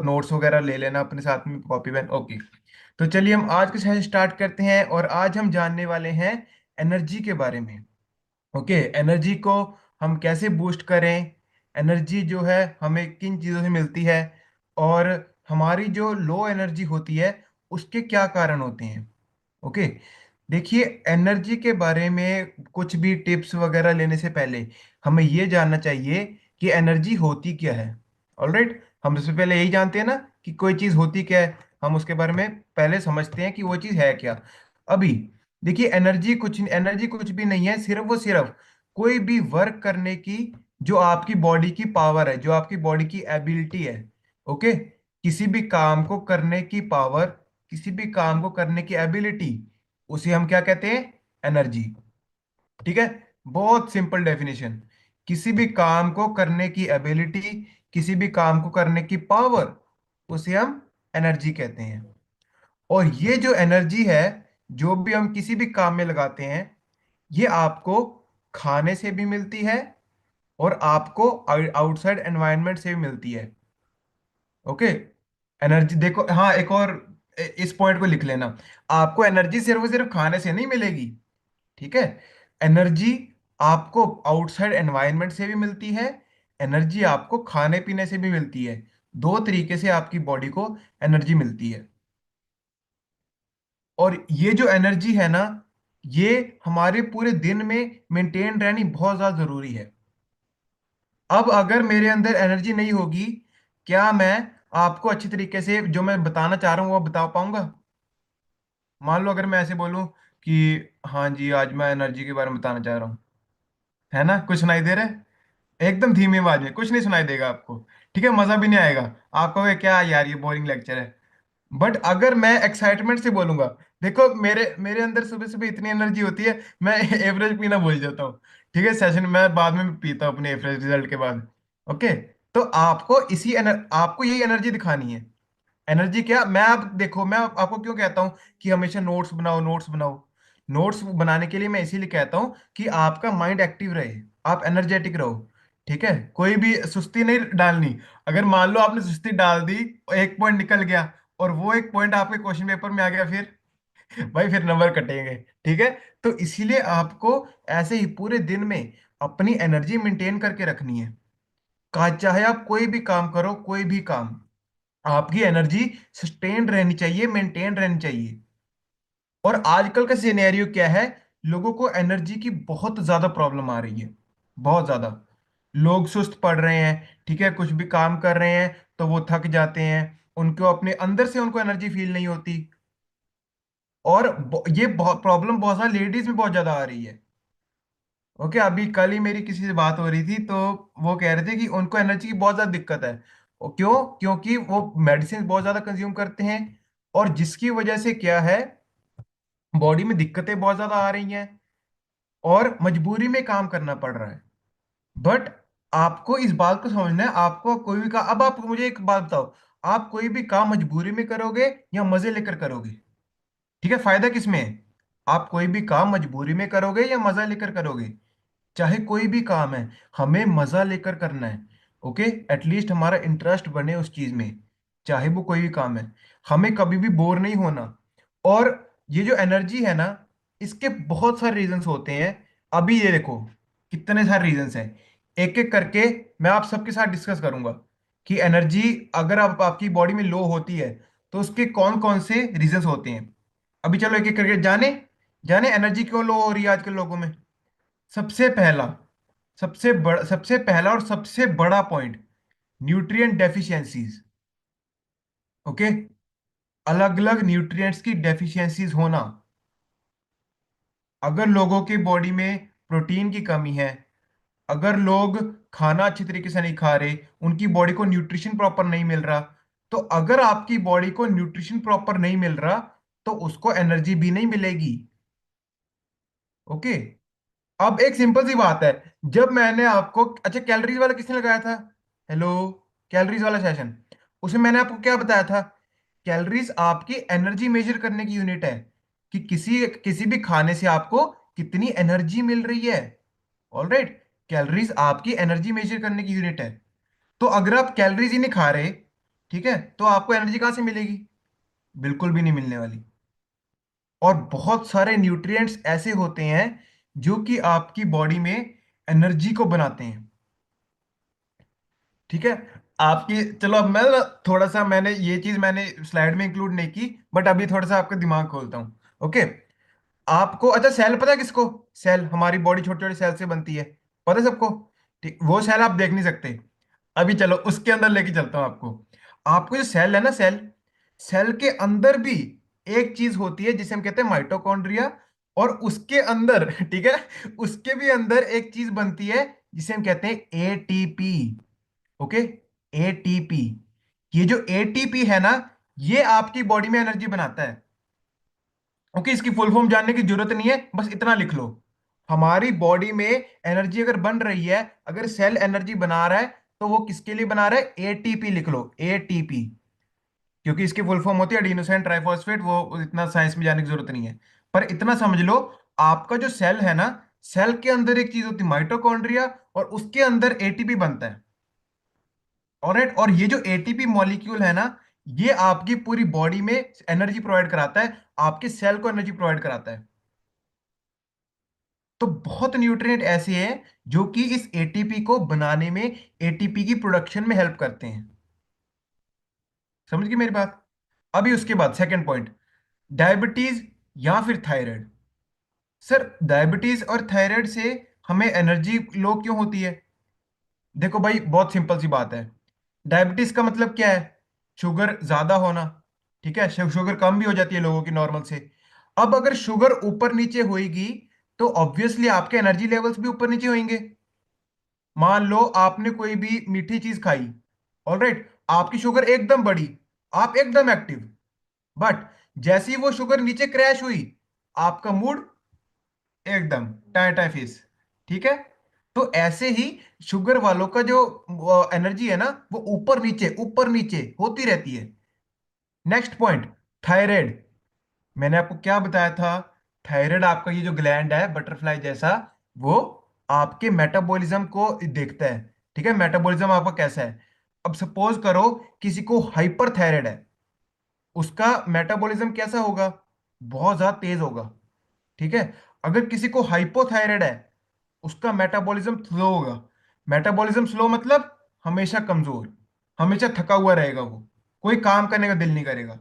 Notes वगैरह ले लेना अपने साथ में, कॉपी पेन। ओके, तो चलिए हम आज का सेशन स्टार्ट करते हैं, और आज हम जानने वाले हैं एनर्जी के बारे में। ओके, एनर्जी को हम कैसे बूस्ट करें, एनर्जी जो है हमें किन चीज़ों से मिलती है, और हमारी जो लो एनर्जी होती है उसके क्या कारण होते हैं। ओके, देखिए, एनर्जी के बारे में कुछ भी टिप्स वगैरह लेने से पहले हमें ये जानना चाहिए कि एनर्जी होती क्या है। ऑलराइट, हम सबसे पहले यही जानते हैं ना कि कोई चीज़ होती क्या है, हम उसके बारे में पहले समझते हैं कि वो चीज़ है क्या। अभी देखिए, एनर्जी कुछ भी नहीं है, सिर्फ कोई भी वर्क करने की जो आपकी बॉडी की पावर है, जो आपकी बॉडी की एबिलिटी है। ओके, किसी भी काम को करने की पावर, किसी भी काम को करने की एबिलिटी, उसे हम क्या कहते हैं? एनर्जी। ठीक है, बहुत सिंपल डेफिनेशन। किसी भी काम को करने की एबिलिटी, किसी भी काम को करने की पावर, उसे हम एनर्जी कहते हैं। और ये जो एनर्जी है, जो भी हम किसी भी काम में लगाते हैं, ये आपको खाने से भी मिलती है, और आपको आउटसाइड एनवायरनमेंट से भी मिलती है। ओके, एनर्जी देखो, हाँ, एक और इस पॉइंट को लिख लेना। आपको एनर्जी सिर्फ और सिर्फ खाने से नहीं मिलेगी। ठीक है, एनर्जी आपको आउटसाइड एनवायरनमेंट से भी मिलती है, एनर्जी आपको खाने पीने से भी मिलती है। दो तरीके से आपकी बॉडी को एनर्जी मिलती है। और ये जो एनर्जी है ना, ये हमारे पूरे दिन में मेंटेन रहनी बहुत ज्यादा जरूरी है। अब अगर मेरे अंदर एनर्जी नहीं होगी, क्या मैं आपको अच्छी तरीके से जो मैं बताना चाह रहा हूँ वो बता पाऊंगा? मान लो अगर मैं ऐसे बोलूं कि हाँ जी, आज मैं एनर्जी के बारे में बताना चाह रहा हूँ, है ना? कुछ सुनाई दे रहा है? एकदम धीमी आवाज में कुछ नहीं सुनाई देगा आपको। ठीक है, मजा भी नहीं आएगा। आप कहोगे क्या यार, ये बोरिंग लेक्चर है। बट अगर मैं एक्साइटमेंट से बोलूंगा, देखो, मेरे मेरे अंदर सुबह सुबह इतनी एनर्जी होती है, मैं एवरेज पीना भूल जाता हूँ। ठीक है, सेशन में बाद में पीता हूँ अपने एवरेज रिजल्ट के बाद। ओके, तो आपको यही एनर्जी दिखानी है। एनर्जी क्या, मैं आप देखो, मैं आपको क्यों कहता हूँ कि हमेशा नोट्स बनाओ, नोट्स बनाओ। नोट्स बनाने के लिए मैं इसीलिए कहता हूँ कि आपका माइंड एक्टिव रहे, आप एनर्जेटिक रहो। ठीक है, कोई भी सुस्ती नहीं डालनी। अगर मान लो आपने सुस्ती डाल दी, एक पॉइंट निकल गया, और वो एक पॉइंट आपके क्वेश्चन पेपर में आ गया, फिर भाई फिर नंबर कटेंगे। ठीक है, तो इसीलिए आपको ऐसे ही पूरे दिन में अपनी एनर्जी मेंटेन करके रखनी है। चाहे आप कोई भी काम करो, कोई भी काम, आपकी एनर्जी सस्टेन रहनी चाहिए, मेंटेन रहनी चाहिए। और आजकल का सिनेरियो क्या है? लोगों को एनर्जी की बहुत ज्यादा प्रॉब्लम आ रही है, बहुत ज्यादा। लोग सुस्त पड़ रहे हैं, ठीक है, कुछ भी काम कर रहे हैं तो वो थक जाते हैं, उनको अपने अंदर से उनको एनर्जी फील नहीं होती। और ये बहुत प्रॉब्लम बहुत सारी लेडीज में बहुत ज्यादा आ रही है। ओके, अभी कल ही मेरी किसी से बात हो रही थी, तो वो कह रहे थे कि उनको एनर्जी की बहुत ज्यादा दिक्कत है। और क्यों? क्योंकि वो मेडिसिन बहुत ज्यादा कंज्यूम करते हैं, और जिसकी वजह से क्या है, बॉडी में दिक्कतें बहुत ज्यादा आ रही हैं, और मजबूरी में काम करना पड़ रहा है। बट आपको इस बात को समझना है, आपको कोई भी काम, अब आप मुझे एक बात बताओ, आप कोई भी काम मजबूरी में करोगे या मजे लेकर करोगे? ठीक है, फायदा किसमें है? आप कोई भी काम मजबूरी में करोगे या मजा लेकर करोगे? चाहे कोई भी काम है, हमें मजा लेकर करना है। ओके, एटलीस्ट हमारा इंटरेस्ट बने उस चीज में, चाहे वो कोई भी काम है। हमें कभी भी बोर नहीं होना। और ये जो एनर्जी है ना, इसके बहुत सारे रीजंस होते हैं। अभी ये देखो, कितने सारे रीजंस हैं। एक एक करके मैं आप सबके साथ डिस्कस करूंगा कि एनर्जी अगर आपकी बॉडी में लो होती है तो उसके कौन कौन से रीजंस होते हैं। अभी चलो एक एक करके जाने जाने एनर्जी क्यों लो हो रही है आजकल लोगों में। सबसे पहला, सबसे पहला और सबसे बड़ा पॉइंट, न्यूट्रिएंट डेफिशिएंसीज। ओके, अलग अलग न्यूट्रिएंट्स की डेफिशिएंसीज होना। अगर लोगों की बॉडी में प्रोटीन की कमी है, अगर लोग खाना अच्छी तरीके से नहीं खा रहे, उनकी बॉडी को न्यूट्रिशन प्रॉपर नहीं मिल रहा, तो अगर आपकी बॉडी को न्यूट्रिशन प्रॉपर नहीं मिल रहा, तो उसको एनर्जी भी नहीं मिलेगी। ओके, अब एक सिंपल सी बात है। जब मैंने आपको, अच्छा, कैलोरीज वाला किसने लगाया था? हेलो, कैलोरीज वाला सेशन, उसमें मैंने आपको क्या बताया था? कैलोरीज आपकी एनर्जी मेजर करने की यूनिट है, कि किसी किसी भी खाने से आपको कितनी एनर्जी मिल रही है। ऑलराइट, कैलोरीज आपकी एनर्जी मेजर करने की यूनिट है। तो अगर आप कैलोरीज ही नहीं खा रहे, ठीक है, तो आपको एनर्जी कहाँ से मिलेगी? बिल्कुल भी नहीं मिलने वाली। और बहुत सारे न्यूट्रिएंट्स ऐसे होते हैं जो कि आपकी बॉडी में एनर्जी को बनाते हैं। ठीक है। आपकी चलो, अब मैं ना थोड़ा सा, मैंने ये चीज मैंने स्लाइड में इंक्लूड नहीं की, बट अभी थोड़ा सा आपका दिमाग खोलता हूँ। ओके। आपको अच्छा सेल पता है किसको? सेल, हमारी बॉडी छोटे छोटे सेल से बनती है, पता है सबको। ठीक, वो सेल आप देख नहीं सकते। अभी चलो उसके अंदर लेके चलता हूँ आपको। आपको जो सेल है ना, सेल, सेल के अंदर भी एक चीज होती है जिसे हम कहते हैं माइटोकॉन्ड्रिया। और उसके अंदर ठीक है, उसके भी अंदर एक चीज बनती है जिसे हम कहते हैं एटीपी। Okay, ATP. ये जो एटीपी है ना, ये आपकी बॉडी में एनर्जी बनाता है। ओके, इसकी फुल फॉर्म जानने की जरूरत नहीं है, बस इतना लिख लो। हमारी बॉडी में एनर्जी अगर बन रही है, अगर सेल एनर्जी बना रहा है, तो वो किसके लिए बना रहा है? एटीपी लिख लो, एटीपी। क्योंकि इसकी फुल फॉर्म होती है एडिनोसाइन ट्राइफॉस्फेट, वो इतना साइंस में जाने की जरूरत नहीं है। पर इतना समझ लो, आपका जो सेल है ना, सेल के अंदर एक चीज होती है माइटोकॉन्ड्रिया, और उसके अंदर एटीपी बनता है। ऑलराइट, और ये जो एटीपी मॉलिक्यूल है ना, ये आपकी पूरी बॉडी में एनर्जी प्रोवाइड कराता है, आपके सेल को एनर्जी प्रोवाइड कराता है। तो बहुत न्यूट्रिएंट ऐसे हैं जो कि इस एटीपी को बनाने में, एटीपी की प्रोडक्शन में हेल्प करते हैं। समझ गए मेरी बात? अभी उसके बाद सेकंड पॉइंट, डायबिटीज या फिर थायराइड। सर, डायबिटीज और थायराइड से हमें एनर्जी लो क्यों होती है? देखो भाई, बहुत सिंपल सी बात है। डायबिटीज का मतलब क्या है? शुगर ज्यादा होना। ठीक है, शुगर कम भी हो जाती है लोगों की नॉर्मल से। अब अगर शुगर ऊपर नीचे होएगी, तो ऑब्वियसली आपके एनर्जी लेवल्स भी ऊपर नीचे होंगे। मान लो आपने कोई भी मीठी चीज खाई, ऑलराइट, आपकी शुगर एकदम बढ़ी, आप एकदम एक्टिव। बट जैसे ही वो शुगर नीचे क्रैश हुई, आपका मूड एकदम टाइ टाइ फेस। ठीक है। तो ऐसे ही शुगर वालों का जो एनर्जी है ना, वो ऊपर नीचे होती रहती है। Next point, thyroid. मैंने आपको क्या बताया था? थायराइड आपका ये जो ग्लैंड है बटरफ्लाई जैसा, वो आपके मेटाबॉलिज्म को देखता है। ठीक है, मेटाबॉलिज्म आपका कैसा है। अब सपोज करो किसी को हाइपर थायराइड है, उसका मेटाबॉलिज्म कैसा होगा? बहुत ज्यादा तेज होगा। ठीक है। अगर किसी को हाइपोथायराइड है, उसका मेटाबॉलिज्म स्लो होगा। मेटाबॉलिज्म स्लो मतलब हमेशा कमजोर, हमेशा थका हुआ रहेगा, वो कोई काम करने का दिल नहीं करेगा।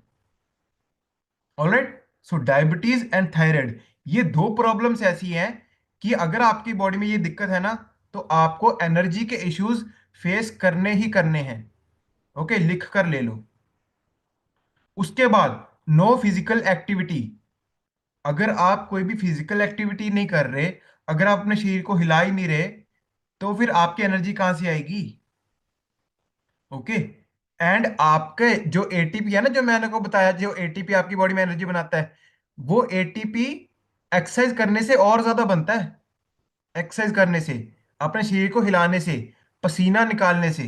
Alright. So diabetes and thyroid, ये दो प्रॉब्लम्स ऐसी हैं कि अगर आपकी बॉडी में ये दिक्कत है ना, तो आपको एनर्जी के इश्यूज फेस करने ही करने हैं। ओके, लिख कर ले लो। उसके बाद, नो फिजिकल एक्टिविटी। अगर आप कोई भी फिजिकल एक्टिविटी नहीं कर रहे, अगर आप अपने शरीर को हिला ही नहीं रहे, तो फिर आपकी एनर्जी कहां से आएगी? ओके। एंड आपके जो एटीपी है ना, जो मैंने को बताया, जो एटीपी आपकी बॉडी में एनर्जी बनाता है, वो एटीपी एक्सरसाइज करने से और ज्यादा बनता है। एक्सरसाइज करने से, अपने शरीर को हिलाने से, पसीना निकालने से।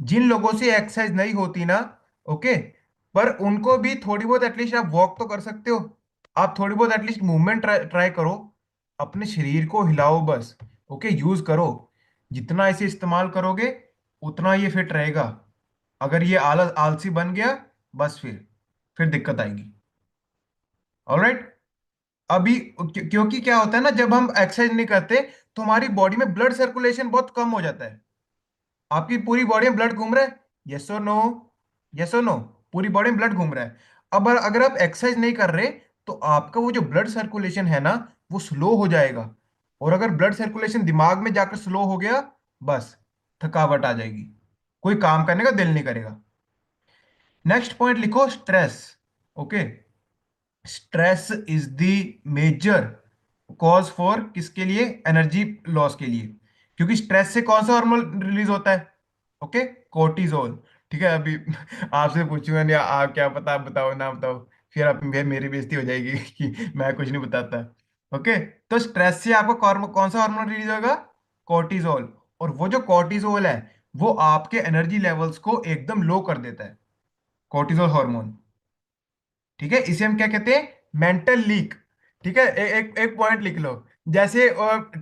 जिन लोगों से एक्सरसाइज नहीं होती ना, ओके, पर उनको भी थोड़ी बहुत एटलीस्ट आप वॉक तो कर सकते हो। आप थोड़ी बहुत एटलीस्ट मूवमेंट ट्राई ट्राई करो, अपने शरीर को हिलाओ बस। ओके, यूज करो। जितना इसे इस्तेमाल करोगे, उतना ये फिट रहेगा। अगर ये आलसी बन गया, बस फिर दिक्कत आएगी। ऑलराइट। अभी क्योंकि क्या होता है ना, जब हम एक्सरसाइज नहीं करते, तो हमारी बॉडी में ब्लड सर्कुलेशन बहुत कम हो जाता है। आपकी पूरी बॉडी में ब्लड घूम रहा है, यस और नो? यस और नो? पूरी बॉडी में ब्लड घूम रहा है। अब अगर आप एक्सरसाइज नहीं कर रहे, तो आपका वो जो ब्लड सर्कुलेशन है ना, वो स्लो हो जाएगा। और अगर ब्लड सर्कुलेशन दिमाग में जाकर स्लो हो गया, बस थकावट आ जाएगी, कोई काम करने का दिल नहीं करेगा। नेक्स्ट पॉइंट लिखो, stress. Okay, stress is the major cause for किसके लिए? एनर्जी लॉस के लिए। क्योंकि स्ट्रेस से कौन सा हार्मोन रिलीज होता है? ओके, कोर्टिजोल। ठीक है। अभी आपसे पूछूंगा नहीं, आप क्या पता, आप बताओ ना बताओ, फिर आप मेरी बेइज्जती हो जाएगी कि मैं कुछ नहीं बताता। ओके, तो स्ट्रेस से आपको कौन सा हार्मोन रिलीज होगा? कोर्टिजोल। और वो जो कोर्टिजोल है, वो आपके एनर्जी लेवल्स को एकदम लो कर देता है, कोर्टिजोल हार्मोन। ठीक है, इसे हम क्या कहते हैं? Mental leak. ठीक है, एक एक पॉइंट लिख लो। जैसे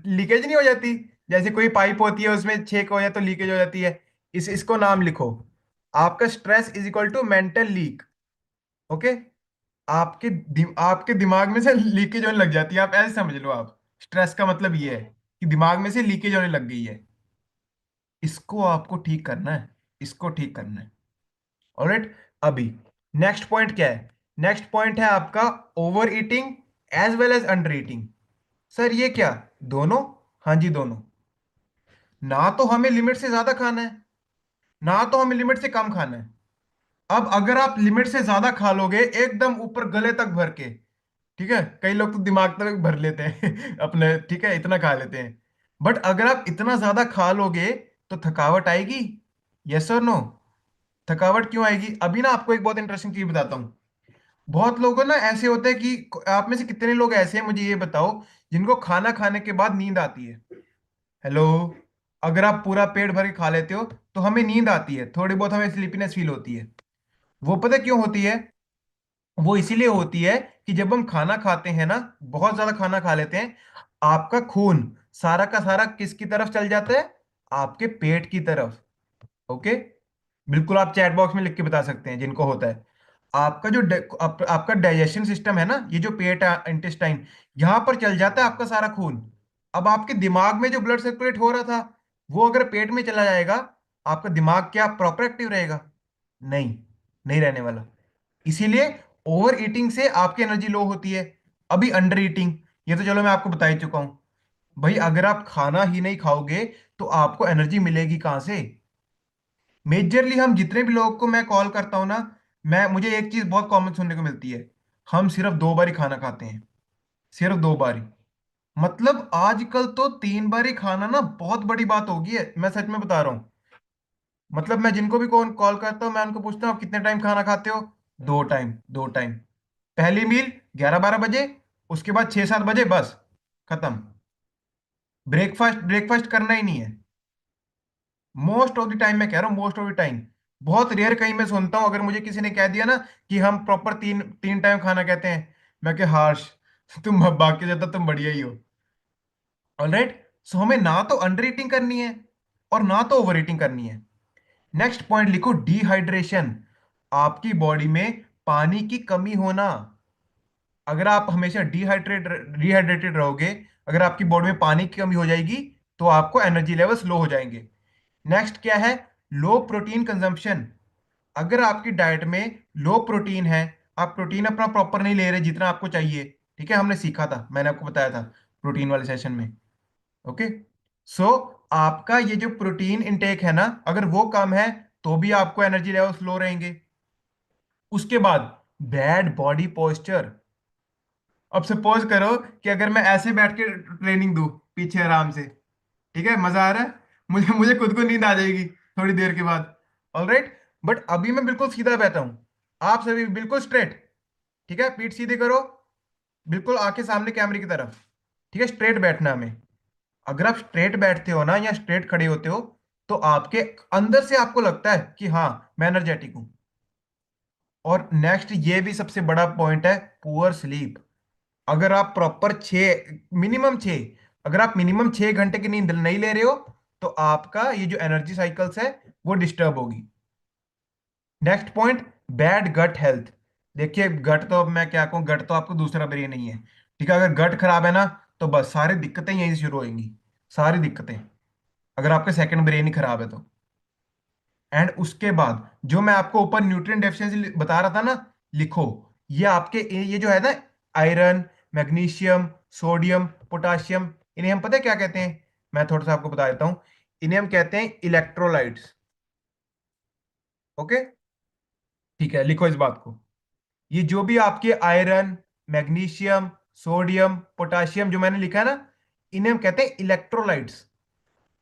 लीकेज नहीं हो जाती, जैसे कोई पाइप होती है उसमें छेक हो जाए तो लीकेज हो जाती है, इसको नाम लिखो, आपका stress is equal to mental leak. Okay. आपके दिमाग में से लीकेज होने लग जाती है, आप ऐसे समझ लो। आप स्ट्रेस का मतलब ये है कि दिमाग में से लीकेज होने लग गई है। इसको आपको ठीक करना है, इसको ठीक करना है। ऑलराइट। अभी नेक्स्ट पॉइंट क्या है? नेक्स्ट पॉइंट है आपका over eating as well as under eating. Sir ये क्या, दोनों? हाँ जी, दोनों। ना तो हमें लिमिट से ज्यादा खाना है, ना तो हमें लिमिट से कम खाना है। अब अगर आप लिमिट से ज्यादा खा लोगे एकदम ऊपर गले तक भर के, ठीक है, कई लोग तो दिमाग तक भर लेते हैं अपने, ठीक है, इतना खा लेते हैं। बट अगर आप इतना ज्यादा खा लोगे तो थकावट आएगी। यस और नो? थकावट क्यों आएगी? अभी ना आपको एक बहुत इंटरेस्टिंग चीज बताता हूँ। बहुत लोग ना ऐसे होते हैं कि आप में से कितने लोग ऐसे हैं, मुझे ये बताओ, जिनको खाना खाने के बाद नींद आती है? हेलो। अगर आप पूरा पेट भर के खा लेते हो तो हमें नींद आती है, थोड़ी बहुत हमें स्लीपीनेस फील होती है। वो पता क्यों होती है? वो इसीलिए होती है कि जब हम खाना खाते हैं ना, बहुत ज्यादा खाना खा लेते हैं, आपका खून सारा का सारा किसकी तरफ चल जाता है? आपके पेट की तरफ। ओके। बिल्कुल, आप चैट बॉक्स में लिख के बता सकते हैं जिनको होता है। आपका जो आपका डाइजेशन सिस्टम है ना, ये जो पेट है, इंटेस्टाइन, यहां पर चल जाता है आपका सारा खून। अब आपके दिमाग में जो ब्लड सर्कुलेट हो रहा था, वो अगर पेट में चला जाएगा, आपका दिमाग क्या प्रॉपर एक्टिव रहेगा? नहीं, नहीं रहने वाला। इसीलिए ओवर ईटिंग से आपकी एनर्जी लो होती है। अभी अंडर ईटिंग, ये तो चलो मैं आपको बता ही चुका हूं। भाई अगर आप खाना ही नहीं खाओगे तो आपको एनर्जी मिलेगी कहां से? मेजरली हम जितने भी लोगों को मैं कॉल करता हूं ना, मैं मुझे एक चीज बहुत कॉमन सुनने को मिलती है। हम सिर्फ 2 बार ही खाना खाते हैं, सिर्फ 2 बार ही। मतलब आजकल तो 3 बार ही खाना ना बहुत बड़ी बात हो गई है, मैं सच में बता रहा हूँ। मतलब मैं जिनको भी कौन कॉल करता हूँ, मैं उनको पूछता हूँ आप कितने टाइम खाना खाते हो? 2 टाइम, 2 टाइम। पहली मील 11-12 बजे, उसके बाद 6-7 बजे, बस खत्म। ब्रेकफास्ट ब्रेकफास्ट करना ही नहीं है। मोस्ट ऑफ द टाइम, मैं कह रहा हूँ मोस्ट ऑफ द टाइम। बहुत रेयर कहीं मैं सुनता हूँ, अगर मुझे किसी ने कह दिया ना कि हम प्रॉपर तीन तीन टाइम खाना कहते हैं, मैं कह हार्श, तुम बाकी ज्यादा तुम बढ़िया ही हो। ऑलराइट। सो हमें ना तो अंडर ईटिंग करनी है और ना तो ओवर ईटिंग करनी है। नेक्स्ट पॉइंट लिखो, डिहाइड्रेशन। आपकी बॉडी में पानी की कमी होना। अगर आप हमेशा डिहाइड्रेटेड रहोगे, अगर आपकी बॉडी में पानी की कमी हो जाएगी, तो आपको एनर्जी लेवल्स लो हो जाएंगे। नेक्स्ट क्या है? लो प्रोटीन कंजम्पशन। अगर आपकी डाइट में लो प्रोटीन है, आप प्रोटीन अपना प्रॉपर नहीं ले रहे जितना आपको चाहिए, ठीक है, हमने सीखा था, मैंने आपको बताया था प्रोटीन वाले सेशन में। ओके। सो आपका ये जो प्रोटीन इंटेक है ना, अगर वो कम है तो भी आपको एनर्जी लेवल्स लो रहेंगे। उसके बाद बैड बॉडी पोस्चर। अब सपोज करो कि अगर मैं ऐसे बैठ के ट्रेनिंग दूं पीछे आराम से, ठीक है, मजा आ रहा है, मुझे मुझे खुद को नींद आ जाएगी थोड़ी देर के बाद। ऑलराइट। बट अभी मैं बिल्कुल सीधा बैठा हूं, आप सभी बिल्कुल स्ट्रेट, ठीक है, पीठ सीधी करो, बिल्कुल आंखें सामने कैमरे की तरफ, ठीक है, स्ट्रेट बैठना हमें। अगर आप स्ट्रेट बैठते हो ना या स्ट्रेट खड़े होते हो, तो आपके अंदर से आपको लगता है कि हाँ, मैं एनर्जेटिक हूं। और नेक्स्ट ये भी सबसे बड़ा पॉइंट है, पुअर स्लीप। अगर आप प्रॉपर 6, अगर आप मिनिमम 6 घंटे की नींद नहीं ले रहे हो, तो आपका ये जो एनर्जी साइकिल्स है वो डिस्टर्ब होगी। Next point, bad gut health. देखिए गट तो, अब मैं क्या कहूँ, गट तो आपको दूसरा ब्रेन नहीं है, ठीक है। अगर गट खराब है ना, तो बस सारी दिक्कतें यहीं से शुरू होंगी, सारी दिक्कतें, अगर आपके सेकंड ब्रेन ही खराब है तो। एंड उसके बाद जो मैं आपको ऊपर न्यूट्रिएंट डेफिशिएंसी बता रहा था ना, लिखो, ये आपके ये जो है ना, आयरन, मैग्नीशियम, सोडियम, पोटाशियम, इन्हें हम पता है क्या कहते हैं? मैं थोड़ा सा आपको बता देता हूं। इन्हें हम कहते हैं इलेक्ट्रोलाइट्स। ओके। ठीक है, लिखो इस बात को। ये जो भी आपके आयरन, मैग्नीशियम, सोडियम, पोटाशियम जो मैंने लिखा है ना, इन्हें हम कहते हैं इलेक्ट्रोलाइट्स।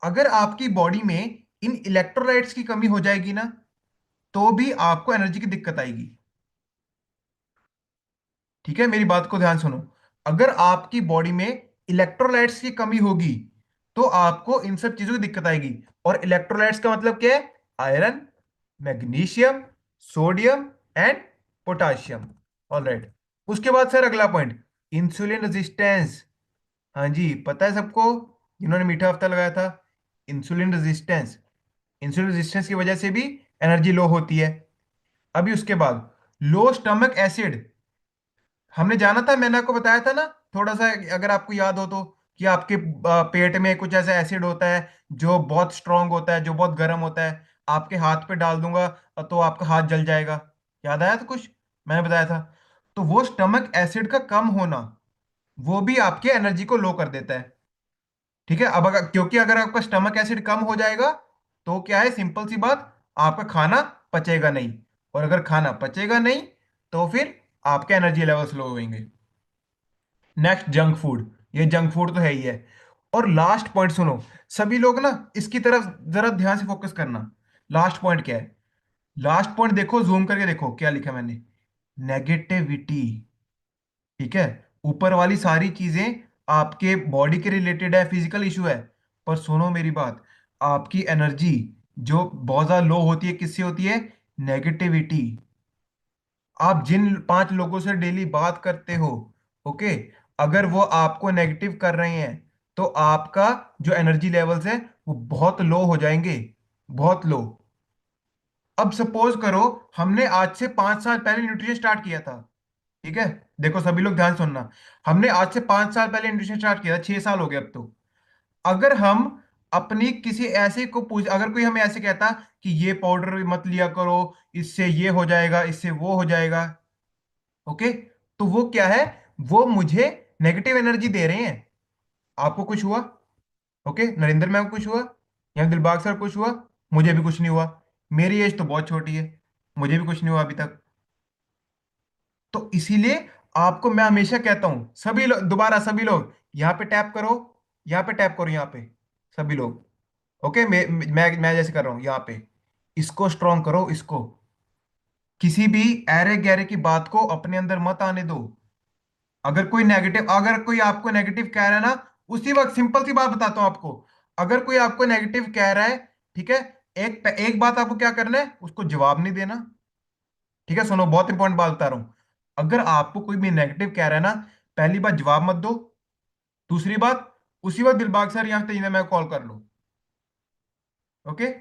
अगर आपकी बॉडी में इन इलेक्ट्रोलाइट्स की कमी हो जाएगी ना, तो भी आपको एनर्जी की दिक्कत आएगी। ठीक है, मेरी बात को ध्यान सुनो। अगर आपकी बॉडी में इलेक्ट्रोलाइट्स की कमी होगी, तो आपको इन सब चीजों की दिक्कत आएगी। और इलेक्ट्रोलाइट्स का मतलब क्या है? Iron, magnesium, sodium and potassium. Alright. उसके बाद सर अगला पॉइंट, इंसुलिन रेजिस्टेंस। हाँ जी, पता है सबको, जिन्होंने मीठा हफ्ता लगाया था। इंसुलिन रेजिस्टेंस, इंसुलिन रेजिस्टेंस की वजह से भी एनर्जी लो होती है। अभी उसके बाद लो स्टमक एसिड, हमने जाना था, मैंने आपको बताया था ना थोड़ा सा, अगर आपको याद हो तो, कि आपके पेट में कुछ ऐसा एसिड होता है जो बहुत स्ट्रांग होता है, जो बहुत गर्म होता है, आपके हाथ पे डाल दूंगा तो आपका हाथ जल जाएगा। याद आया था कुछ, मैंने बताया था। तो वो स्टमक एसिड का कम होना, वो भी आपके एनर्जी को लो कर देता है। ठीक है, अब अगर, क्योंकि अगर आपका स्टमक एसिड कम हो जाएगा तो क्या है, सिंपल सी बात, आपका खाना पचेगा नहीं। और अगर खाना पचेगा नहीं तो फिर आपके एनर्जी लेवल्स लो होंगे। Next, junk food. ये जंक फूड तो है ही है। और लास्ट पॉइंट सुनो, सभी लोग ना इसकी तरफ जरा ध्यान से फोकस करना। लास्ट पॉइंट क्या है? लास्ट पॉइंट देखो, जूम करके देखो क्या लिखा है मैंने। नेगेटिविटी। ठीक है, ऊपर वाली सारी चीजें आपके बॉडी के रिलेटेड है, फिजिकल इशू है। पर सुनो मेरी बात, आपकी एनर्जी जो बहुत ज्यादा लो होती है, किससे होती है? नेगेटिविटी। आप जिन 5 लोगों से डेली बात करते हो, ओके, अगर वो आपको नेगेटिव कर रहे हैं तो आपका जो एनर्जी लेवल्स है वो बहुत लो हो जाएंगे, बहुत लो। अब सपोज करो, हमने आज से 5 साल पहले न्यूट्रिशन स्टार्ट किया था। ठीक है, देखो सभी लोग ध्यान सुनना, हमने आज से 5 साल पहले न्यूट्रिशन स्टार्ट किया था, 6 साल हो गए अब तो। अगर हम अपनी किसी ऐसे को पूछ, अगर कोई हमें ऐसे कहता कि ये पाउडर मत लिया करो, इससे ये हो जाएगा, इससे वो हो जाएगा, ओके, तो वो क्या है, वो मुझे नेगेटिव एनर्जी दे रहे हैं। आपको कुछ हुआ? ओके, नरेंद्र मैम को कुछ हुआ, या दिलबाग सर कुछ हुआ? मुझे भी कुछ नहीं हुआ। मेरी एज तो बहुत छोटी है, मुझे भी कुछ नहीं हुआ अभी तक। तो इसीलिए आपको मैं हमेशा कहता हूं, सभी लोग दोबारा, सभी लोग यहाँ पे टैप करो, यहाँ पे टैप करो, यहाँ पे सभी लोग। ओके, मैं जैसे कर रहा हूँ यहाँ पे, इसको स्ट्रॉन्ग करो, इसको। किसी भी ऐरे गैरे की बात को अपने अंदर मत आने दो। अगर कोई नेगेटिव, अगर कोई आपको नेगेटिव कह रहा है ना, उसी वक्त सिंपल सी बात बताता हूं आपको, अगर कोई आपको नेगेटिव कह रहा है, ठीक है, एक एक बात आपको क्या करना है, उसको जवाब नहीं देना। ठीक है, सुनो, बहुत इंपॉर्टेंट बात बता रहा हूं। अगर आपको कोई भी नेगेटिव कह रहा है ना, पहली बात जवाब मत दो। दूसरी बात, उसी वक्त दिलबाग सर यहाँ तक मैं कॉल कर लो। ओके,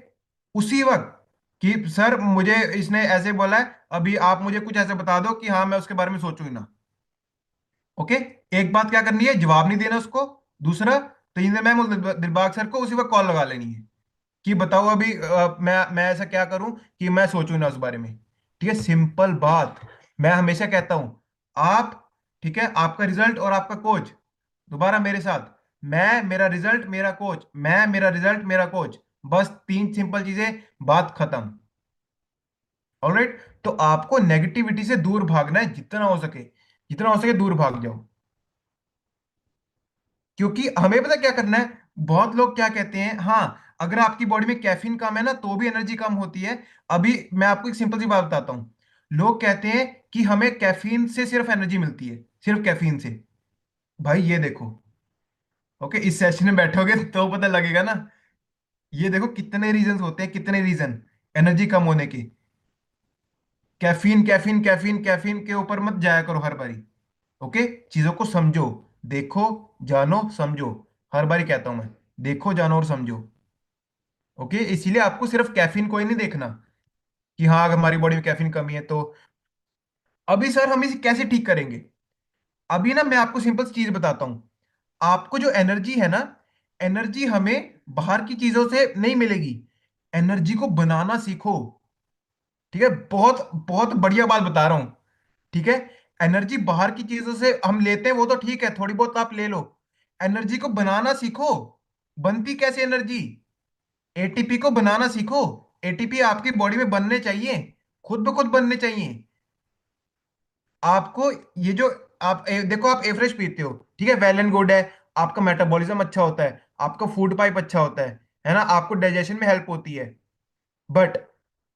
उसी वक्त, कि सर मुझे इसने ऐसे बोला है, अभी आप मुझे कुछ ऐसे बता दो कि हाँ मैं उसके बारे में सोचूं ही ना। ओके, एक बात क्या करनी है, जवाब नहीं देना उसको। दूसरा, तजिंदर मैम और दिलबाग सर को उसी वक्त कॉल लगा लेनी है, कि बताओ अभी मैं ऐसा क्या करूं कि मैं सोचूं ना उस बारे में। ठीक है, सिंपल बात। मैं हमेशा कहता हूं, आप, ठीक है, आपका रिजल्ट और आपका कोच, दोबारा मेरे साथ, मैं मेरा रिजल्ट मेरा कोच, मैं मेरा रिजल्ट मेरा कोच, बस 3 सिंपल चीजें, बात खत्म। ऑलराइट, तो आपको नेगेटिविटी से दूर भागना है, जितना हो सके, जितना हो सके दूर भाग जाओ। क्योंकि हमें पता क्या करना है, बहुत लोग क्या कहते हैं, हाँ, अगर आपकी बॉडी में कैफीन कम है ना तो भी एनर्जी कम होती है। अभी मैं आपको एक सिंपल सी बात बताता हूँ। लोग कहते हैं कि हमें कैफीन से सिर्फ एनर्जी मिलती है, सिर्फ कैफीन से। भाई ये देखो, ओके, इस सेशन में बैठोगे तो पता लगेगा ना। ये देखो कितने रीजन होते हैं, कितने रीजन एनर्जी कम होने के। कैफीन कैफीन कैफीन कैफीन के ऊपर मत जाया करो हर बारी। ओके, चीजों को समझो, देखो, जानो, समझो। हर बारी कहता हूं मैं, देखो, जानो और समझो। ओके, इसीलिए आपको सिर्फ कैफीन को ही नहीं देखना, कि हाँ अगर हमारी बॉडी में कैफीन कमी है तो। अभी सर हम इसे कैसे ठीक करेंगे? अभी ना मैं आपको सिंपल चीज बताता हूं। आपको जो एनर्जी है ना, एनर्जी हमें बाहर की चीजों से नहीं मिलेगी। एनर्जी को बनाना सीखो। ठीक है, बहुत बहुत बढ़िया बात बता रहा हूं। ठीक है, एनर्जी बाहर की चीजों से हम लेते हैं वो तो ठीक है, थोड़ी बहुत आप ले लो। एनर्जी को बनाना सीखो। बनती कैसे एनर्जी? एटीपी को बनाना सीखो। एटीपी आपकी बॉडी में बनने चाहिए, खुद ब खुद बनने चाहिए। आपको ये जो, आप देखो, आप एवरेज पीते हो, ठीक है, वेल एंड गुड है, आपका मेटाबॉलिज्म अच्छा होता है, आपका फूड पाइप अच्छा होता है ना, आपको डाइजेशन में हेल्प होती है। बट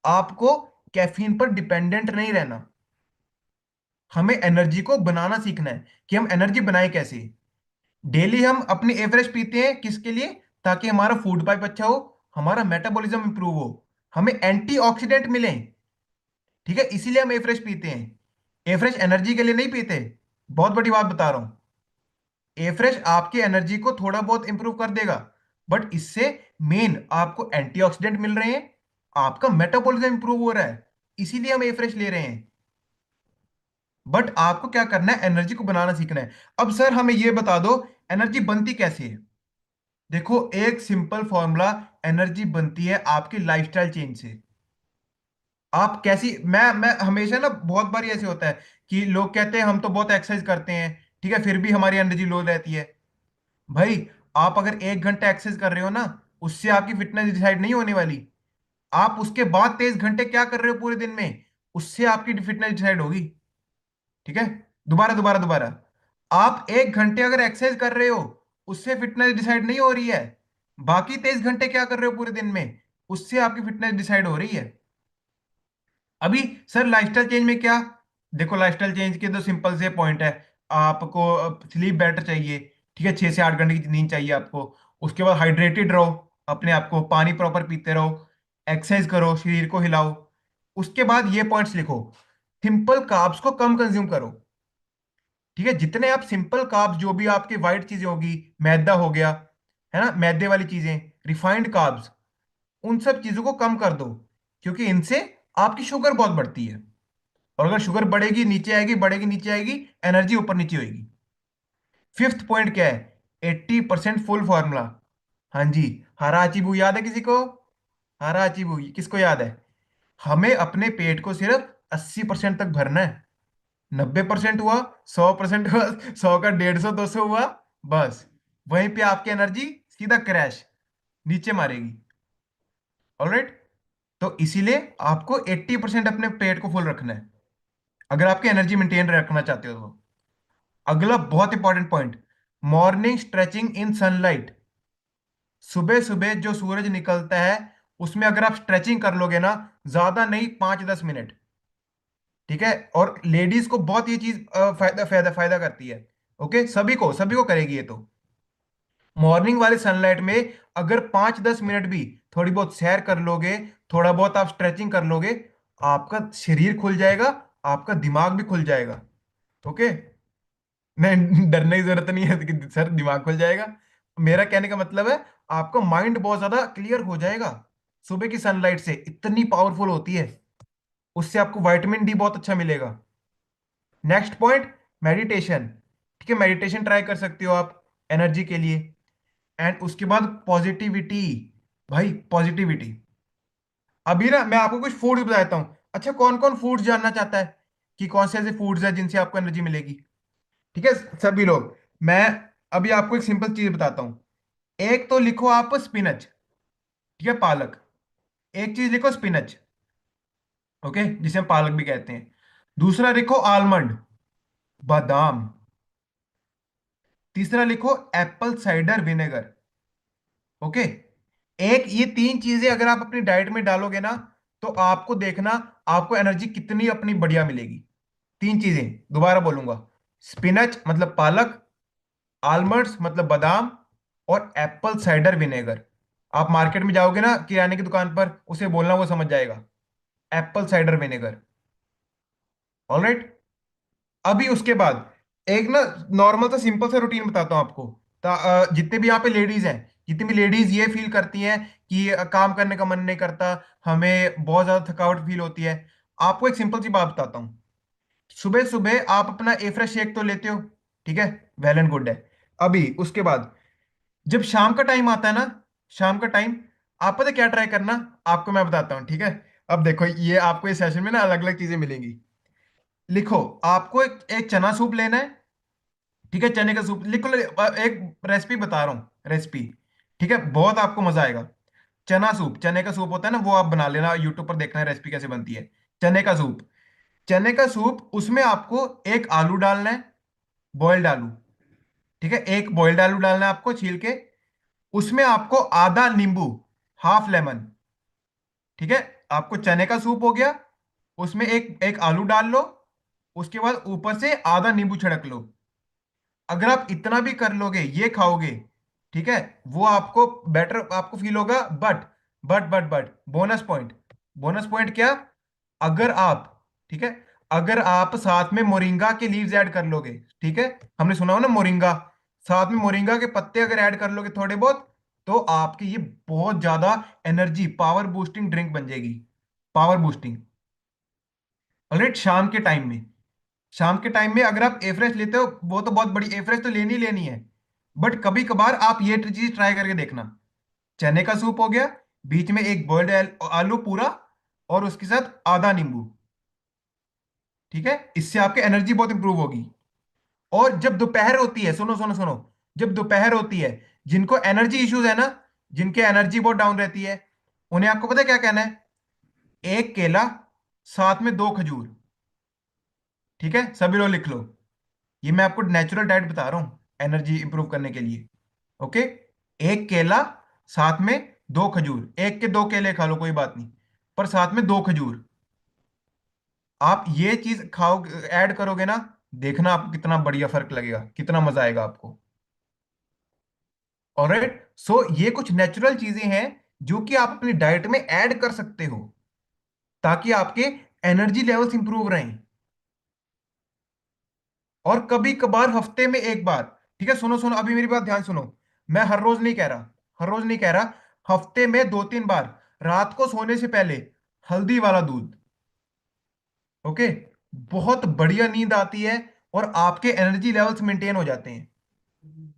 आपको कैफीन पर डिपेंडेंट नहीं रहना। हमें एनर्जी को बनाना सीखना है, कि हम एनर्जी बनाए कैसे। डेली हम अपनी एवरेज पीते हैं किसके लिए? ताकि हमारा फूड पाइप अच्छा हो, हमारा मेटाबॉलिज्म इंप्रूव हो, हमें एंटीऑक्सीडेंट मिले। ठीक है, इसीलिए हम एवरेज पीते हैं, एवरेज एनर्जी के लिए नहीं पीते। बहुत बड़ी बात बता रहा हूं, एवरेज आपकी एनर्जी को थोड़ा बहुत इंप्रूव कर देगा, बट इससे मेन आपको एंटीऑक्सीडेंट मिल रहे हैं, आपका मेटाबॉलिज्म इंप्रूव हो रहा है, इसीलिए हम ए फ्रेश ले रहे हैं। बट आपको क्या करना है, एनर्जी को बनाना सीखना है। अब सर हमें ये बता दो, एनर्जी बनती कैसे है? देखो, एक सिंपल फॉर्मूला, एनर्जी बनती है आपकी लाइफस्टाइल चेंज से। आप कैसी, मैं हमेशा ना, बहुत बार ऐसे होता है कि लोग कहते हैं हम तो बहुत एक्सरसाइज करते हैं, ठीक है, फिर भी हमारी एनर्जी लो रहती है। भाई, आप अगर 1 घंटा एक्सरसाइज कर रहे हो ना, उससे आपकी फिटनेस डिसाइड नहीं होने वाली। आप उसके बाद 23 घंटे क्या कर रहे हो पूरे दिन में, उससे आपकी फिटनेस डिसाइड होगी। ठीक है, दोबारा दोबारा दोबारा, आप 1 घंटे अगर एक्सरसाइज कर रहे हो, उससे फिटनेस डिसाइड नहीं हो रही है। बाकी 23 घंटे क्या कर रहे हो पूरे दिन में, उससे आपकी फिटनेस डिसाइड हो रही है। अभी सर लाइफस्टाइल चेंज में क्या? देखो, लाइफस्टाइल चेंज के दो सिंपल से पॉइंट है। आपको स्लीप बेटर चाहिए, ठीक है, 6 से 8 घंटे की नींद चाहिए आपको। उसके बाद हाइड्रेटेड रहो, अपने आप को पानी प्रॉपर पीते रहो, एक्सरसाइज करो, शरीर को हिलाओ। उसके बाद ये पॉइंट्स लिखो, सिंपल कार्ब्स को कम कंज्यूम करो। ठीक है, जितने आप सिंपल कार्ब्स, जो भी आपकी वाइट चीजें होगी, मैदा हो गया, है ना, मैदे वाली चीजें, रिफाइंड कार्ब्स, उन सब चीजों को कम कर दो, क्योंकि इनसे आपकी शुगर बहुत बढ़ती है। और अगर शुगर बढ़ेगी नीचे आएगी, बढ़ेगी नीचे आएगी, एनर्जी ऊपर नीचे होगी। फिफ्थ पॉइंट क्या है? 80% फुल फॉर्मूला। हाँ जी, हाराचीबू याद है किसी को? हाराचीबू किसको याद है? हमें अपने पेट को सिर्फ 80% तक भरना है। 90% हुआ, 100% हुआ, 100 का 150 200 हुआ, बस वहीं पे आपकी एनर्जी सीधा क्रैश, नीचे मारेगी। ऑलराइट, तो इसीलिए आपको 80% अपने पेट को फुल रखना है, अगर आपकी एनर्जी मेंटेन रखना चाहते हो तो। अगला बहुत इंपॉर्टेंट पॉइंट, मॉर्निंग स्ट्रेचिंग इन सनलाइट। सुबह सुबह जो सूरज निकलता है, उसमें अगर आप स्ट्रेचिंग कर लोगे ना, ज्यादा नहीं, 5-10 मिनट, ठीक है। और लेडीज को बहुत ये चीज फायदा फायदा फायदा करती है। ओके, सभी को करेगी ये तो। मॉर्निंग वाले सनलाइट में अगर 5-10 मिनट भी थोड़ी बहुत सैर कर लोगे, थोड़ा बहुत आप स्ट्रेचिंग कर लोगे, आपका शरीर खुल जाएगा, आपका दिमाग भी खुल जाएगा। ओके, नहीं डरने की जरूरत नहीं है कि सर दिमाग खुल जाएगा। मेरा कहने का मतलब है, आपका माइंड बहुत ज्यादा क्लियर हो जाएगा। सुबह की सनलाइट से इतनी पावरफुल होती है, उससे आपको विटामिन डी बहुत अच्छा मिलेगा। Next point, meditation. ठीक है, मेडिटेशन ट्राई कर सकते हो आप एनर्जी के लिए। एंड उसके बाद पॉजिटिविटी। भाई पॉजिटिविटी, अभी ना मैं आपको कुछ फूड बताता हूँ। अच्छा, कौन कौन फूड्स जानना चाहता है कि कौन से ऐसे फूड्स हैं जिनसे आपको एनर्जी मिलेगी? ठीक है, सभी लोग। मैं अभी आपको एक सिंपल चीज बताता हूँ। एक तो लिखो आप स्पिनच, ठीक है, पालक। एक चीज लिखो स्पिनच, ओके, जिसे हम पालक भी कहते हैं। दूसरा लिखो आलमंड, बादाम। तीसरा लिखो एप्पल साइडर विनेगर। ओके, एक ये 3 चीजें अगर आप अपनी डाइट में डालोगे ना, तो आपको देखना, आपको एनर्जी कितनी अपनी बढ़िया मिलेगी। 3 चीजें दोबारा बोलूंगा, स्पिनच मतलब पालक, आलमंड्स मतलब बादाम, और एप्पल साइडर विनेगर। आप मार्केट में जाओगे ना किराने की दुकान पर, उसे बोलना, वो समझ जाएगा, एप्पल साइडर विनेगर। ऑलराइट, अभी उसके बाद एक ना नॉर्मल सा सिंपल सा रूटीन बताता हूँ आपको। जितने भी यहाँ पे लेडीज हैं, जितनी भी लेडीज ये फील करती हैं कि काम करने का मन नहीं करता, हमें बहुत ज्यादा थकावट फील होती है, आपको एक सिंपल सी बात बताता हूँ। सुबह सुबह आप अपना ए फ्रेश शेक तो लेते हो, ठीक है, वेल एंड गुड है। अभी उसके बाद जब शाम का टाइम आता है ना, शाम का टाइम, आप पता है क्या ट्राई करना, आपको मैं बताता हूँ, ठीक है। अब देखो, ये आपको इस सेशन में ना अलग अलग चीजें मिलेंगी। लिखो, आपको एक चना सूप लेना है, ठीक है, चने का सूप लिखो। एक रेसिपी बता रहा हूँ, रेसिपी, ठीक है, बहुत आपको मजा आएगा। चना सूप, चने का सूप होता है ना, वो आप बना लेना, यूट्यूब पर देखना है रेसिपी कैसे बनती है। चने का सूप, चने का सूप, उसमें आपको एक आलू डालना है, बॉइल्ड आलू, ठीक है, एक बॉइल्ड आलू डालना है आपको छील के। उसमें आपको आधा नींबू, हाफ लेमन, ठीक है, आपको चने का सूप हो गया, उसमें एक एक आलू डाल लो, उसके बाद ऊपर से आधा नींबू छिड़क लो। अगर आप इतना भी कर लोगे, ये खाओगे, ठीक है, वो आपको बेटर आपको फील होगा। But bonus point, bonus point क्या? अगर आप, ठीक है, अगर आप साथ में मोरिंगा के लीव्स ऐड कर लोगे, ठीक है, हमने सुना हो ना मोरिंगा, साथ में मोरिंगा के पत्ते अगर ऐड कर लोगे थोड़े बहुत, तो आपकी ये बहुत ज्यादा एनर्जी पावर बूस्टिंग ड्रिंक बन जाएगी। Power boosting. ऑलराइट, शाम के टाइम में अगर आप एफ्रेश लेते हो, वो तो बहुत बड़ी एफ्रेश तो लेनी ही लेनी है, बट कभी कभार आप ये चीज ट्राई करके देखना। चने का सूप हो गया, बीच में एक बॉइल्ड आलू पूरा, और उसके साथ आधा नींबू। ठीक है, इससे आपकी एनर्जी बहुत इंप्रूव होगी। और जब दोपहर होती है, सुनो सुनो सुनो, जब दोपहर होती है, जिनको एनर्जी इश्यूज है ना, जिनके एनर्जी बहुत डाउन रहती है, उन्हें आपको पता है क्या कहना है? एक केला, साथ में दो खजूर। ठीक है, सभी लोग लिख लो। ये मैं आपको नेचुरल डाइट बता रहा हूँ एनर्जी इंप्रूव करने के लिए। ओके, एक केला, साथ में दो खजूर, एक के दो केले खा लो कोई बात नहीं, पर साथ में दो खजूर। आप ये चीज खाओ, ऐड करोगे ना, देखना आपको कितना बढ़िया फर्क लगेगा, कितना मजा आएगा आपको। ऑलराइट, सो ये कुछ नेचुरल चीजें हैं जो कि आप अपनी डाइट में ऐड कर सकते हो, ताकि आपके एनर्जी लेवल्स इंप्रूव रहें। और कभी कभार हफ्ते में एक बार। ठीक है, सुनो सुनो, अभी मेरी बात ध्यान सुनो। मैं हर रोज नहीं कह रहा, हर रोज नहीं कह रहा, हफ्ते में दो तीन बार, रात को सोने से पहले हल्दी वाला दूध। ओके, बहुत बढ़िया नींद आती है, और आपके एनर्जी लेवल्स मेंटेन हो जाते हैं।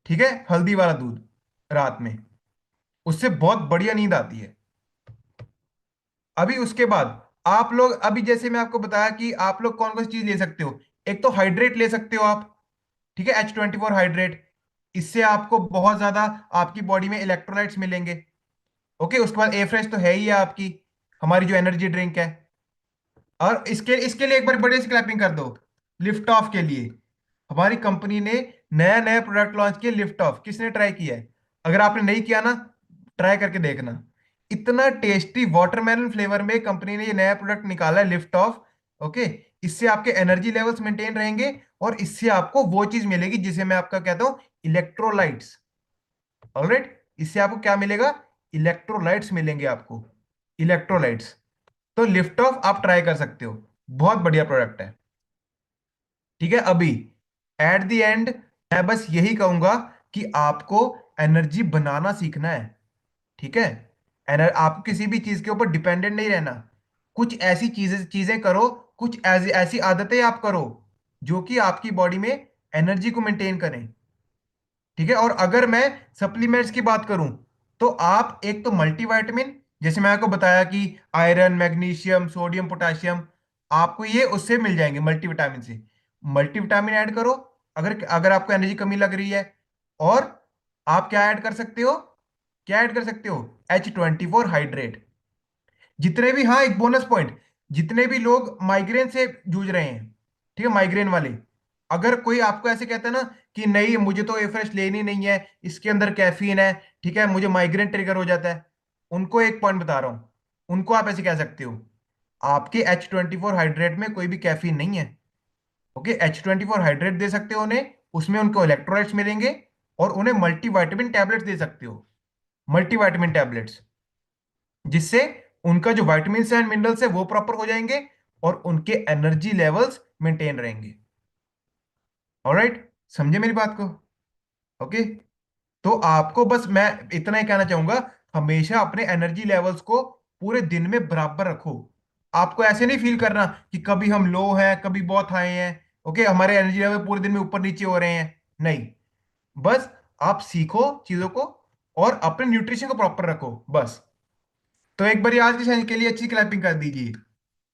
ठीक है, हल्दी वाला दूध रात में, उससे बहुत बढ़िया नींद आती है। अभी उसके बाद आप लोग, अभी जैसे मैं आपको बताया कि आप लोग कौन कौन सी चीज ले सकते हो। एक तो हाइड्रेट ले सकते हो आप। ठीक है, H24 हाइड्रेट। इससे आपको बहुत ज्यादा आपकी बॉडी में इलेक्ट्रोलाइट्स मिलेंगे। ओके, उसके बाद ए फ्रेश तो है ही है आपकी, हमारी जो एनर्जी ड्रिंक है। और इसके इसके लिए एक बार बड़े से क्लैपिंग कर दो लिफ्ट ऑफ के लिए। हमारी कंपनी ने नया नया प्रोडक्ट लॉन्च किया, लिफ्ट ऑफ। किसने ट्राई किया है? अगर आपने नहीं किया ना, ट्राई करके देखना। इतना टेस्टी वाटरमेलन फ्लेवर में कंपनी ने ये नया प्रोडक्ट निकाला है, लिफ्ट ऑफ। ओके, इससे आपके एनर्जी लेवल्स मेंटेन रहेंगे, और इससे आपको वो चीज मिलेगी जिसे मैं आपका कहता हूं, इलेक्ट्रोलाइट्स। ऑलराइट, इससे आपको क्या मिलेगा? इलेक्ट्रोलाइट्स मिलेंगे आपको, इलेक्ट्रोलाइट्स। तो लिफ्ट ऑफ आप ट्राई कर सकते हो, बहुत बढ़िया प्रोडक्ट है। ठीक है, अभी एट द एंड मैं बस यही कहूंगा कि आपको एनर्जी बनाना सीखना है। ठीक है, आपको किसी भी चीज के ऊपर डिपेंडेंट नहीं रहना। कुछ ऐसी चीजें चीजें करो, कुछ ऐसी ऐसी आदतें आप करो जो कि आपकी बॉडी में एनर्जी को मेंटेन करें। ठीक है, और अगर मैं सप्लीमेंट्स की बात करूं, तो आप एक तो मल्टीविटामिन, जैसे मैं आपको बताया कि आयरन, मैग्नीशियम, सोडियम, पोटाशियम, आपको ये उससे मिल जाएंगे मल्टीविटामिन से। मल्टीविटामिन ऐड करो अगर अगर आपको एनर्जी कमी लग रही है। और आप क्या ऐड कर सकते हो? क्या ऐड कर सकते हो? H24 hydrate. जितने भी, हाँ एक बोनस पॉइंट, जितने भी लोग माइग्रेन से जूझ रहे हैं, ठीक है, माइग्रेन वाले, अगर कोई आपको ऐसे कहता है ना कि नहीं मुझे तो एफ्रेश लेनी नहीं है, इसके अंदर कैफीन है, ठीक है, मुझे माइग्रेन ट्रिगर हो जाता है, उनको एक पॉइंट बता रहा हूं। उनको आप ऐसे कह सकते हो, आपके H24 हाइड्रेट में कोई भी कैफीन नहीं है। ओके, H24 हाइड्रेट दे सकते हो उन्हें, उसमें उनको इलेक्ट्रोलाइट्स मिलेंगे। और उन्हें मल्टीविटामिन टैबलेट्स दे सकते हो, मल्टीविटामिन टैबलेट्स, जिससे उनका जो विटामिन एंड मिनरल्स है वो प्रॉपर हो जाएंगे, और उनके एनर्जी लेवल्स मेंटेन रहेंगे। ऑलराइट, समझे मेरी बात को? ओके, तो आपको बस मैं इतना ही कहना चाहूंगा, हमेशा अपने एनर्जी लेवल्स को पूरे दिन में बराबर रखो। आपको ऐसे नहीं फील करना कि कभी हम लो हैं, कभी बहुत हाई हैं। ओके, हमारे एनर्जी लेवल पूरे दिन में ऊपर नीचे हो रहे हैं, नहीं। बस आप सीखो चीजों को, और अपने न्यूट्रिशन को प्रॉपर रखो, बस। तो एक बार आज के सेशन के लिए अच्छी क्लैपिंग कर दीजिए।